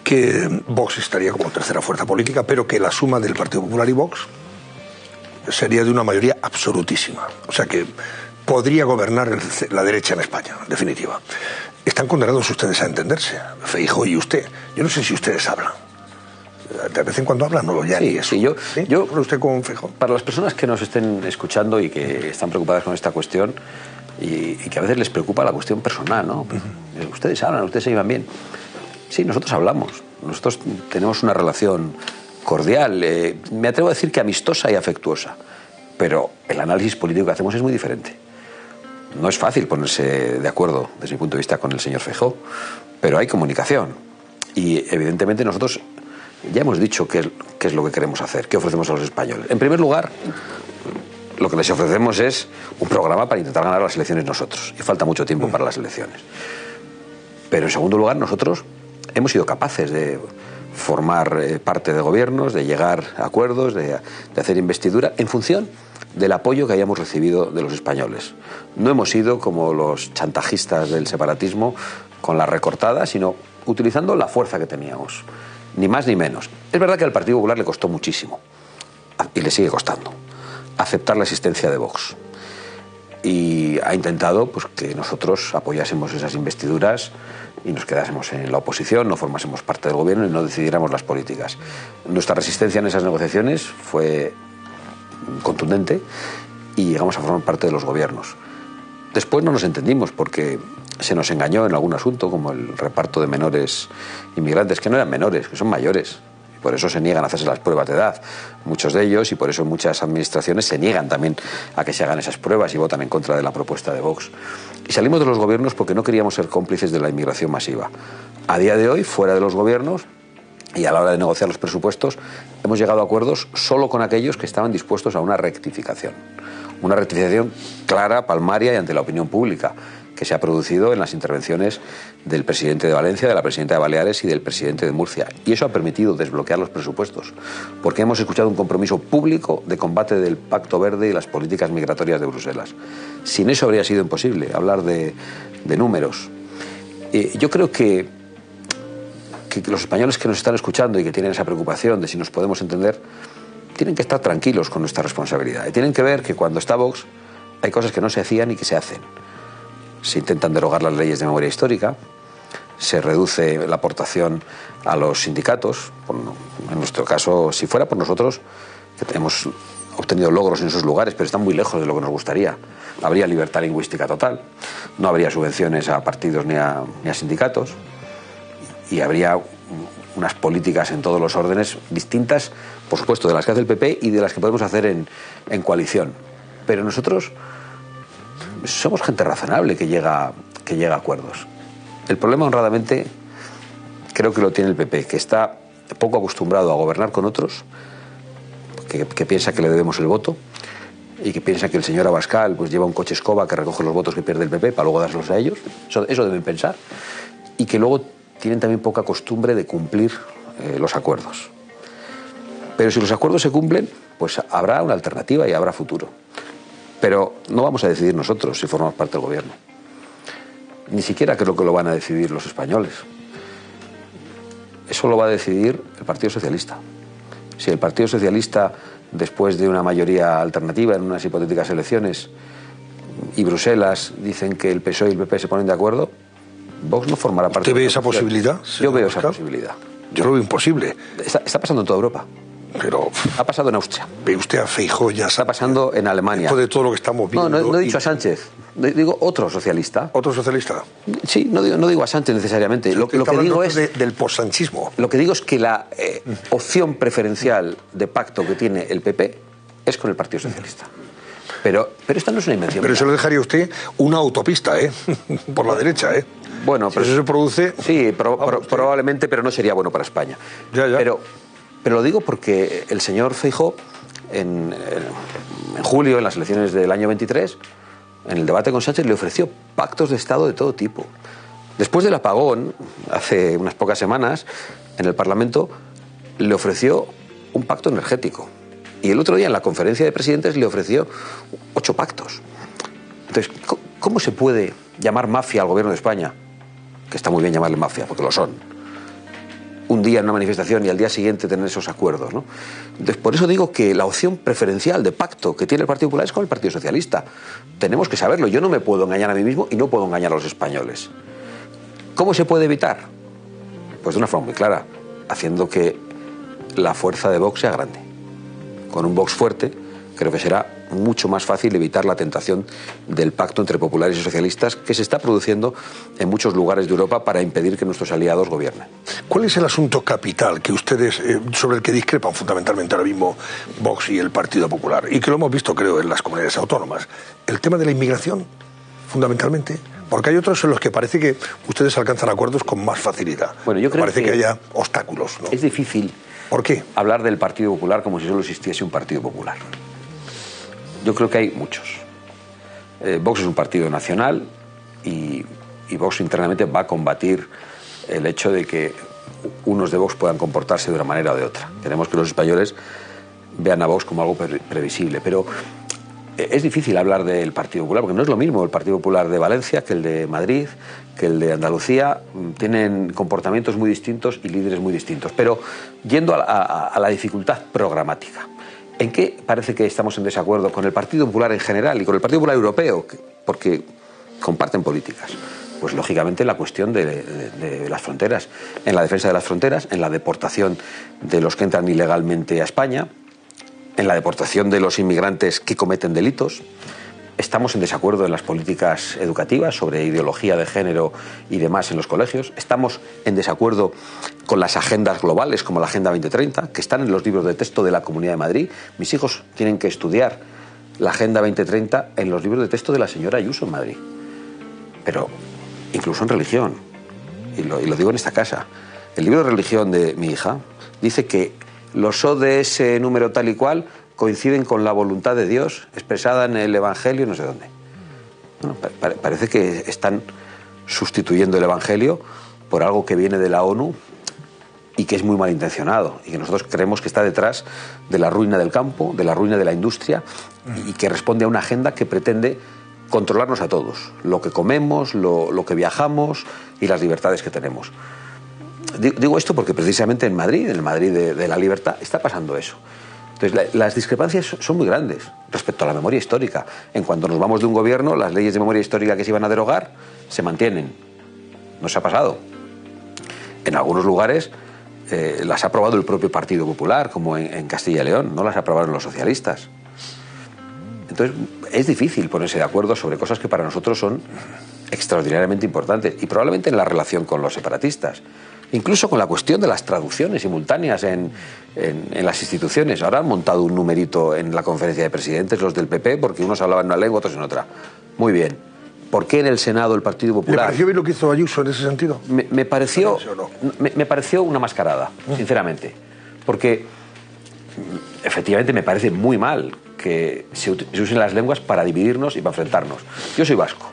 que Vox estaría como tercera fuerza política, pero que la suma del Partido Popular y Vox sería de una mayoría absolutísima. O sea que podría gobernar la derecha en España, en definitiva. Están condenados ustedes a entenderse, Feijóo y usted. Yo no sé si ustedes hablan. De vez en cuando hablan, no, ya ni eso. Sí, yo ¿Habla usted con Feijóo? Para las personas que nos estén escuchando y que están preocupadas con esta cuestión y que a veces les preocupa la cuestión personal, ¿no? Ustedes hablan, ustedes se llevan bien. Sí, nosotros hablamos. Nosotros tenemos una relación cordial, me atrevo a decir que amistosa y afectuosa, pero el análisis político que hacemos es muy diferente. No es fácil ponerse de acuerdo, desde mi punto de vista, con el señor Feijóo, pero hay comunicación. Y evidentemente nosotros ya hemos dicho qué es lo que queremos hacer, qué ofrecemos a los españoles. En primer lugar, lo que les ofrecemos es un programa para intentar ganar las elecciones nosotros. Y falta mucho tiempo para las elecciones. Pero en segundo lugar, nosotros hemos sido capaces de formar parte de gobiernos, de llegar a acuerdos, de hacer investidura en función del apoyo que hayamos recibido de los españoles. No hemos sido como los chantajistas del separatismo con la recortada, sino utilizando la fuerza que teníamos, ni más ni menos. Es verdad que al Partido Popular le costó muchísimo, y le sigue costando, aceptar la existencia de Vox. Y ha intentado pues, que nosotros apoyásemos esas investiduras y nos quedásemos en la oposición, no formásemos parte del gobierno y no decidiéramos las políticas. Nuestra resistencia en esas negociaciones fue contundente y llegamos a formar parte de los gobiernos. Después no nos entendimos porque se nos engañó en algún asunto, como el reparto de menores inmigrantes, que no eran menores, que son mayores. Por eso se niegan a hacerse las pruebas de edad, muchos de ellos, y por eso muchas administraciones se niegan también a que se hagan esas pruebas y votan en contra de la propuesta de Vox. Y salimos de los gobiernos porque no queríamos ser cómplices de la inmigración masiva. A día de hoy, fuera de los gobiernos y a la hora de negociar los presupuestos, hemos llegado a acuerdos solo con aquellos que estaban dispuestos a una rectificación. Una rectificación clara, palmaria y ante la opinión pública, que se ha producido en las intervenciones del presidente de Valencia, de la presidenta de Baleares y del presidente de Murcia. Y eso ha permitido desbloquear los presupuestos, porque hemos escuchado un compromiso público de combate del Pacto Verde y las políticas migratorias de Bruselas. Sin eso habría sido imposible hablar de números. Yo creo que los españoles que nos están escuchando y que tienen esa preocupación de si nos podemos entender, tienen que estar tranquilos con nuestra responsabilidad. Y tienen que ver que cuando está Vox hay cosas que no se hacían y que se hacen. Se intentan derogar las leyes de memoria histórica, se reduce la aportación a los sindicatos. En nuestro caso, si fuera por nosotros, que hemos obtenido logros en esos lugares, pero están muy lejos de lo que nos gustaría. Habría libertad lingüística total, no habría subvenciones a partidos ni a sindicatos, y habría unas políticas en todos los órdenes distintas, por supuesto, de las que hace el PP y de las que podemos hacer en coalición. Pero nosotros somos gente razonable que llega a acuerdos. El problema, honradamente, creo que lo tiene el PP, que está poco acostumbrado a gobernar con otros, que piensa que le debemos el voto y que piensa que el señor Abascal pues lleva un coche escoba que recoge los votos que pierde el PP para luego dárselos a ellos. Eso deben pensar. Y que luego tienen también poca costumbre de cumplir los acuerdos. Pero si los acuerdos se cumplen, pues habrá una alternativa y habrá futuro. Pero no vamos a decidir nosotros si formamos parte del gobierno. Ni siquiera creo que lo van a decidir los españoles. Eso lo va a decidir el Partido Socialista. Si el Partido Socialista, después de una mayoría alternativa en unas hipotéticas elecciones, y Bruselas dicen que el PSOE y el PP se ponen de acuerdo, Vox no formará parte. ¿Usted ve esa posibilidad? Yo veo esa posibilidad. Yo lo veo imposible. Está pasando en toda Europa. Pero ha pasado en Austria. Ve usted a Feijóo, ya está pasando en Alemania. Después de todo lo que estamos viendo. No he dicho a Sánchez. Digo otro socialista. ¿Otro socialista? Sí, no digo a Sánchez necesariamente. Lo que digo es del possanchismo. Lo que digo es que la opción preferencial de pacto que tiene el PP es con el Partido Socialista. Pero esta no es una invención. Pero eso le dejaría a usted una autopista, por la derecha, Bueno, pero si eso se produce. Sí, probablemente, pero no sería bueno para España. Ya. Pero lo digo porque el señor Feijóo, en julio, en las elecciones del año 23, en el debate con Sánchez, le ofreció pactos de Estado de todo tipo. Después del apagón, hace unas pocas semanas, en el Parlamento, le ofreció un pacto energético. Y el otro día, en la conferencia de presidentes, le ofreció 8 pactos. Entonces, ¿cómo se puede llamar mafia al gobierno de España? Que está muy bien llamarle mafia, porque lo son. Un día en una manifestación y al día siguiente tener esos acuerdos, ¿no? Entonces, por eso digo que la opción preferencial de pacto que tiene el Partido Popular es con el Partido Socialista. Tenemos que saberlo. Yo no me puedo engañar a mí mismo y no puedo engañar a los españoles. ¿Cómo se puede evitar? Pues de una forma muy clara, haciendo que la fuerza de Vox sea grande. Con un Vox fuerte, creo que será mucho más fácil evitar la tentación del pacto entre populares y socialistas que se está produciendo en muchos lugares de Europa para impedir que nuestros aliados gobiernen. ¿Cuál es el asunto capital que ustedes, sobre el que discrepan fundamentalmente ahora mismo Vox y el Partido Popular? Y que lo hemos visto, creo, en las comunidades autónomas. El tema de la inmigración, fundamentalmente. Porque hay otros en los que parece que ustedes alcanzan acuerdos con más facilidad. Bueno, yo creo parece que haya obstáculos, ¿no? Es difícil. ¿Por qué? Hablar del Partido Popular como si solo existiese un Partido Popular. Yo creo que hay muchos. Vox es un partido nacional y Vox internamente va a combatir el hecho de que unos de Vox puedan comportarse de una manera o de otra. Queremos que los españoles vean a Vox como algo previsible, pero es difícil hablar del Partido Popular porque no es lo mismo el Partido Popular de Valencia que el de Madrid, que el de Andalucía. Tienen comportamientos muy distintos y líderes muy distintos. Pero yendo a la dificultad programática, ¿en qué parece que estamos en desacuerdo con el Partido Popular en general y con el Partido Popular Europeo? Porque comparten políticas. Pues lógicamente la cuestión de las fronteras, en la defensa de las fronteras, en la deportación de los que entran ilegalmente a España, en la deportación de los inmigrantes que cometen delitos. Estamos en desacuerdo en las políticas educativas sobre ideología de género y demás en los colegios. Estamos en desacuerdo con las agendas globales como la Agenda 2030, que están en los libros de texto de la Comunidad de Madrid. Mis hijos tienen que estudiar la Agenda 2030 en los libros de texto de la señora Ayuso en Madrid. Pero incluso en religión, y lo digo en esta casa, el libro de religión de mi hija dice que los ODS número tal y cual coinciden con la voluntad de Dios expresada en el Evangelio no sé dónde. Bueno, parece que están sustituyendo el Evangelio por algo que viene de la ONU y que es muy malintencionado y que nosotros creemos que está detrás de la ruina del campo, de la ruina de la industria y que responde a una agenda que pretende controlarnos a todos, lo que comemos, lo que viajamos y las libertades que tenemos. Digo esto porque precisamente en Madrid, en el Madrid de la libertad, está pasando eso. Entonces, las discrepancias son muy grandes respecto a la memoria histórica. En cuanto nos vamos de un gobierno, las leyes de memoria histórica que se iban a derogar se mantienen. No se ha pasado. En algunos lugares las ha aprobado el propio Partido Popular, como en Castilla y León, no las aprobaron los socialistas. Entonces, es difícil ponerse de acuerdo sobre cosas que para nosotros son extraordinariamente importantes y probablemente en la relación con los separatistas. Incluso con la cuestión de las traducciones simultáneas en las instituciones. Ahora han montado un numerito en la conferencia de presidentes, los del PP, porque unos hablaban en una lengua, otros en otra. Muy bien. ¿Por qué en el Senado el Partido Popular? ¿Le pareció bien lo que hizo Ayuso en ese sentido? Me pareció una mascarada, sinceramente. Porque efectivamente me parece muy mal que se usen las lenguas para dividirnos y para enfrentarnos. Yo soy vasco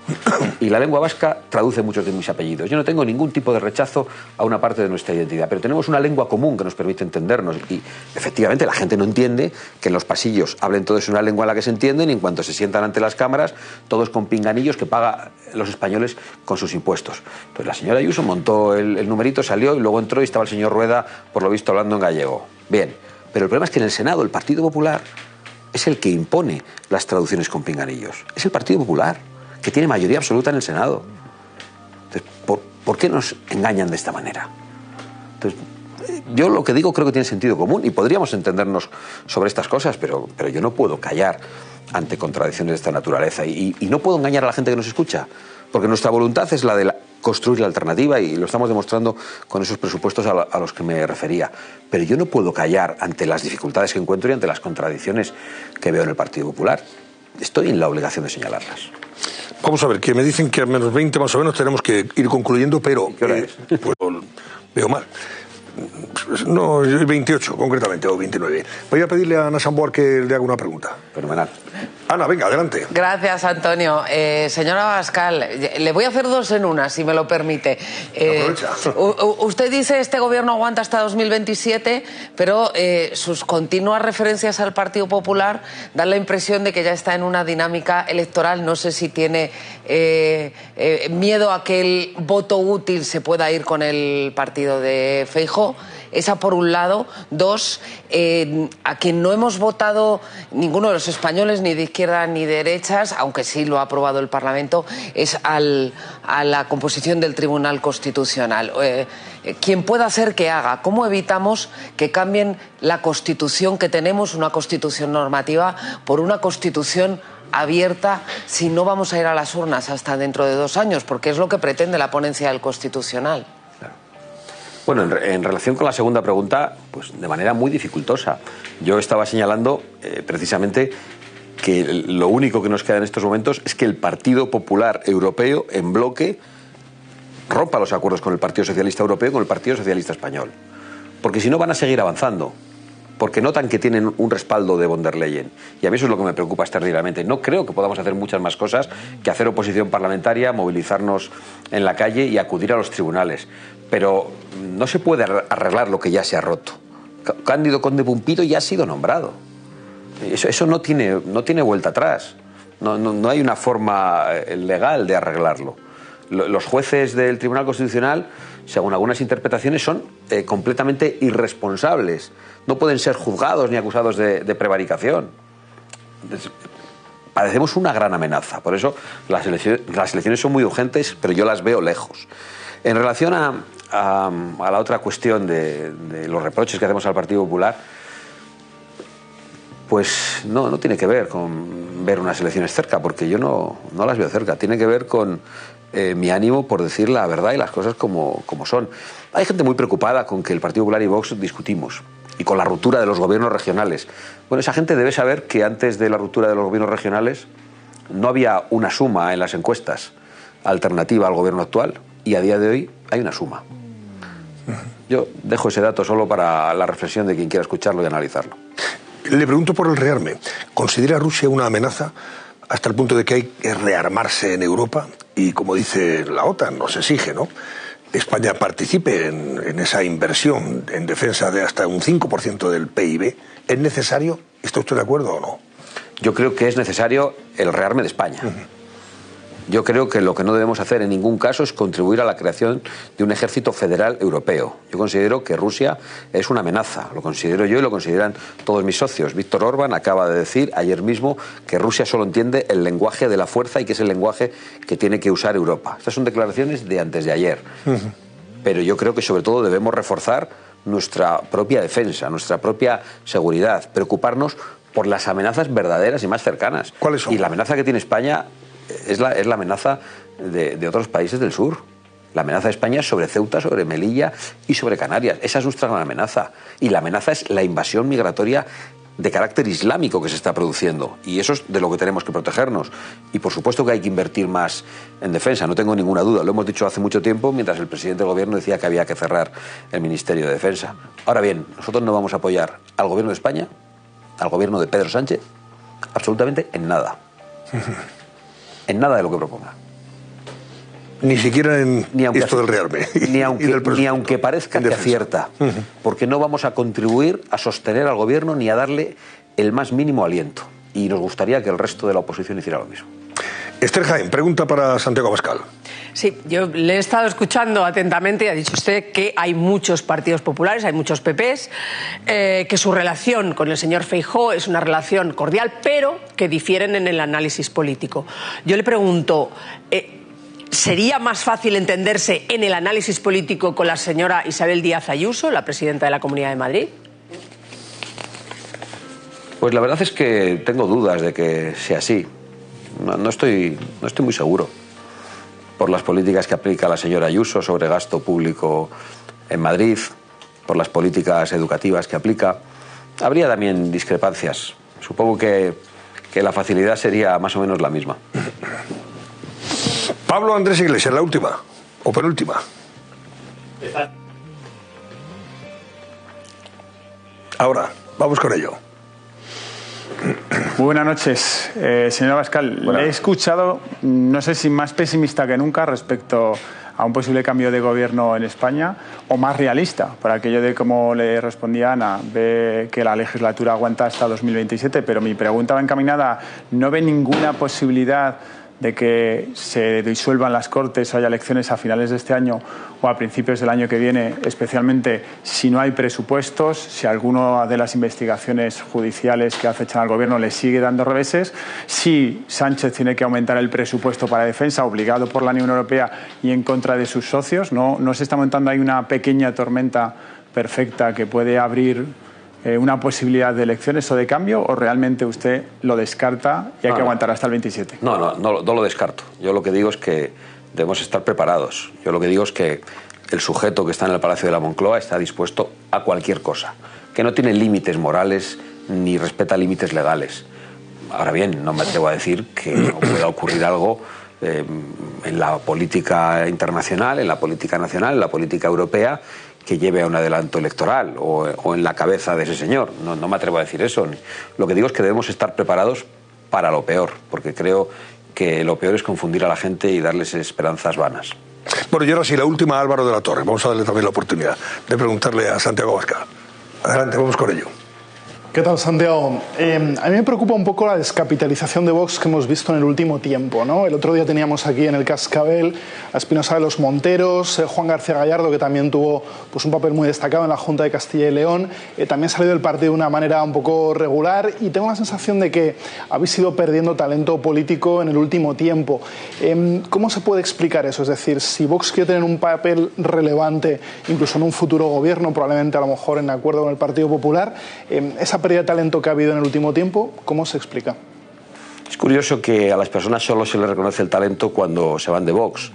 y la lengua vasca traduce muchos de mis apellidos. Yo no tengo ningún tipo de rechazo a una parte de nuestra identidad, pero tenemos una lengua común que nos permite entendernos y efectivamente la gente no entiende que en los pasillos hablen todos una lengua en la que se entienden y en cuanto se sientan ante las cámaras todos con pinganillos que pagan los españoles con sus impuestos. Entonces la señora Ayuso montó el numerito, salió y luego entró y estaba el señor Rueda, por lo visto, hablando en gallego. Bien, pero el problema es que en el Senado el Partido Popular es el que impone las traducciones con pinganillos. Es el Partido Popular, que tiene mayoría absoluta en el Senado. Entonces, ¿por qué nos engañan de esta manera? Entonces, yo lo que digo creo que tiene sentido común y podríamos entendernos sobre estas cosas, pero yo no puedo callar ante contradicciones de esta naturaleza y no puedo engañar a la gente que nos escucha, porque nuestra voluntad es la de construir la alternativa y lo estamos demostrando con esos presupuestos a los que me refería. Pero yo no puedo callar ante las dificultades que encuentro y ante las contradicciones que veo en el Partido Popular. Estoy en la obligación de señalarlas. Vamos a ver, que me dicen que a menos 20 más o menos tenemos que ir concluyendo, pero ¿qué hora es? Pues, veo mal. No, 28 concretamente, o 29. Voy a pedirle a Ana Samboar que le haga una pregunta. Fenomenal. Ana, venga, adelante. Gracias, Antonio. Señora Abascal, le voy a hacer dos en una, si me lo permite. Aprovecha. Usted dice este gobierno aguanta hasta 2027, pero sus continuas referencias al Partido Popular dan la impresión de que ya está en una dinámica electoral. No sé si tiene miedo a que el voto útil se pueda ir con el partido de Feijóo. Esa por un lado. Dos, a quien no hemos votado ninguno de los españoles, ni de izquierda ni de derechas, aunque sí lo ha aprobado el Parlamento, es a la composición del Tribunal Constitucional. Quien pueda hacer que haga. ¿Cómo evitamos que cambien la Constitución que tenemos, una Constitución normativa, por una Constitución abierta, si no vamos a ir a las urnas hasta dentro de 2 años? Porque es lo que pretende la ponencia del Constitucional. Bueno, en relación con la segunda pregunta, pues de manera muy dificultosa. Yo estaba señalando precisamente que lo único que nos queda en estos momentos es que el Partido Popular Europeo, en bloque, rompa los acuerdos con el Partido Socialista Europeo y con el Partido Socialista Español. Porque si no van a seguir avanzando. Porque notan que tienen un respaldo de von der Leyen. Y a mí eso es lo que me preocupa extraordinariamente. No creo que podamos hacer muchas más cosas que hacer oposición parlamentaria, movilizarnos en la calle y acudir a los tribunales. Pero no se puede arreglar lo que ya se ha roto. Cándido Conde Pumpido ya ha sido nombrado. Eso no tiene vuelta atrás. No hay una forma legal de arreglarlo. Los jueces del Tribunal Constitucional, según algunas interpretaciones, son completamente irresponsables. No pueden ser juzgados ni acusados de prevaricación. Padecemos una gran amenaza. Por eso las elecciones son muy urgentes, pero yo las veo lejos. En relación a la otra cuestión de los reproches que hacemos al Partido Popular, pues no tiene que ver con ver unas elecciones cerca, porque yo no las veo cerca. Tiene que ver con mi ánimo por decir la verdad y las cosas como son. Hay gente muy preocupada con que el Partido Popular y Vox discutimos y con la ruptura de los gobiernos regionales. Bueno, esa gente debe saber que antes de la ruptura de los gobiernos regionales no había una suma en las encuestas alternativa al gobierno actual y a día de hoy hay una suma. Yo dejo ese dato solo para la reflexión de quien quiera escucharlo y analizarlo. Le pregunto por el rearme. ¿Considera a Rusia una amenaza hasta el punto de que hay que rearmarse en Europa y, como dice la OTAN, nos exige, ¿no?, España participe en esa inversión en defensa de hasta un 5% del PIB. ¿Es necesario? ¿Está usted de acuerdo o no? Yo creo que es necesario el rearme de España. Yo creo que lo que no debemos hacer en ningún caso es contribuir a la creación de un ejército federal europeo. Yo considero que Rusia es una amenaza, lo considero yo y lo consideran todos mis socios. Víctor Orbán acaba de decir ayer mismo que Rusia solo entiende el lenguaje de la fuerza y que es el lenguaje que tiene que usar Europa. Estas son declaraciones de antes de ayer. Pero yo creo que sobre todo debemos reforzar nuestra propia defensa, nuestra propia seguridad, preocuparnos por las amenazas verdaderas y más cercanas. ¿Cuáles son? Y la amenaza que tiene España es la amenaza de otros países del sur. La amenaza de España es sobre Ceuta, sobre Melilla y sobre Canarias. Esa es nuestra gran amenaza. Y la amenaza es la invasión migratoria de carácter islámico que se está produciendo. Y eso es de lo que tenemos que protegernos. Y por supuesto que hay que invertir más en defensa, no tengo ninguna duda. Lo hemos dicho hace mucho tiempo, mientras el presidente del gobierno decía que había que cerrar el Ministerio de Defensa. Ahora bien, nosotros no vamos a apoyar al gobierno de España, al gobierno de Pedro Sánchez, absolutamente en nada. En nada de lo que proponga. Ni siquiera en esto del rearme. Ni aunque parezca que acierta. Porque no vamos a contribuir a sostener al gobierno ni a darle el más mínimo aliento. Y nos gustaría que el resto de la oposición hiciera lo mismo. Esther Jaén, pregunta para Santiago Abascal. Sí, yo le he estado escuchando atentamente y ha dicho usted que hay muchos partidos populares, hay muchos PPs, que su relación con el señor Feijóo es una relación cordial, pero que difieren en el análisis político. Yo le pregunto, ¿sería más fácil entenderse en el análisis político con la señora Isabel Díaz Ayuso, la presidenta de la Comunidad de Madrid? Pues la verdad es que tengo dudas de que sea así. No estoy muy seguro. Por las políticas que aplica la señora Ayuso sobre gasto público en Madrid, por las políticas educativas que aplica, habría también discrepancias. Supongo que la facilidad sería más o menos la misma. Pablo Andrés Iglesias, la última o penúltima. Ahora, vamos con ello. Muy buenas noches, señor Abascal. Le he escuchado, no sé si más pesimista que nunca respecto a un posible cambio de gobierno en España, o más realista, por aquello de cómo le respondía Ana, ve que la legislatura aguanta hasta 2027, pero mi pregunta va encaminada, ¿no ve ninguna posibilidad de que se disuelvan las Cortes o haya elecciones a finales de este año o a principios del año que viene, especialmente si no hay presupuestos, si alguna de las investigaciones judiciales que acechan al gobierno le sigue dando reveses, si Sánchez tiene que aumentar el presupuesto para defensa obligado por la Unión Europea y en contra de sus socios? ¿No se está montando ahí una pequeña tormenta perfecta que puede abrir una posibilidad de elecciones o de cambio, o realmente usted lo descarta y hay que aguantar hasta el 27? No lo descarto. Yo lo que digo es que debemos estar preparados. Yo lo que digo es que el sujeto que está en el Palacio de la Moncloa está dispuesto a cualquier cosa, que no tiene límites morales ni respeta límites legales. Ahora bien, no me atrevo a decir que no pueda ocurrir algo en la política internacional, en la política nacional, en la política europea, que lleve a un adelanto electoral o en la cabeza de ese señor. No me atrevo a decir eso. Lo que digo es que debemos estar preparados para lo peor, porque creo que lo peor es confundir a la gente y darles esperanzas vanas. Bueno, y ahora sí, la última, Álvaro de la Torre. Vamos a darle también la oportunidad de preguntarle a Santiago Abascal. Adelante, vamos con ello. ¿Qué tal, Santiago? A mí me preocupa un poco la descapitalización de Vox que hemos visto en el último tiempo, ¿no? El otro día teníamos aquí en el Cascabel a Espinosa de los Monteros, Juan García Gallardo, que también tuvo pues, un papel muy destacado en la Junta de Castilla y León. También salió del partido de una manera un poco regular y tengo la sensación de que habéis ido perdiendo talento político en el último tiempo. ¿Cómo se puede explicar eso? Es decir, si Vox quiere tener un papel relevante, incluso en un futuro gobierno, probablemente a lo mejor en acuerdo con el Partido Popular, esa pérdida de talento que ha habido en el último tiempo, ¿cómo se explica? Es curioso que a las personas solo se les reconoce el talento cuando se van de Vox,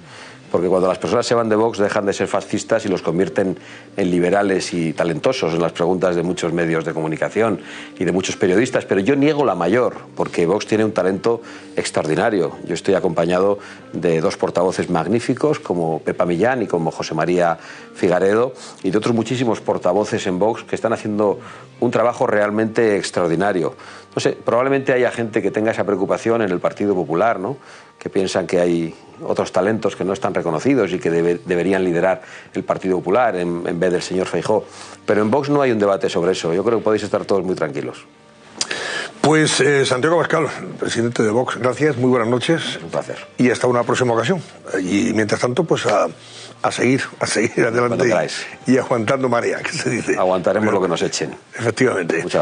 porque cuando las personas se van de Vox dejan de ser fascistas y los convierten en liberales y talentosos, en las preguntas de muchos medios de comunicación y de muchos periodistas, pero yo niego la mayor, porque Vox tiene un talento extraordinario. Yo estoy acompañado de dos portavoces magníficos, como Pepa Millán y como José María Figaredo, y de otros muchísimos portavoces en Vox que están haciendo un trabajo realmente extraordinario. No sé, probablemente haya gente que tenga esa preocupación en el Partido Popular, ¿no? Que piensan que hay otros talentos que no están reconocidos y que deberían liderar el Partido Popular en vez del señor Feijóo. Pero en Vox no hay un debate sobre eso. Yo creo que podéis estar todos muy tranquilos. Pues Santiago Abascal, presidente de Vox, gracias, muy buenas noches. Un placer. Y hasta una próxima ocasión. Y mientras tanto, pues a seguir adelante y aguantando marea, que se dice. Aguantaremos lo que nos echen. Efectivamente. Muchas gracias.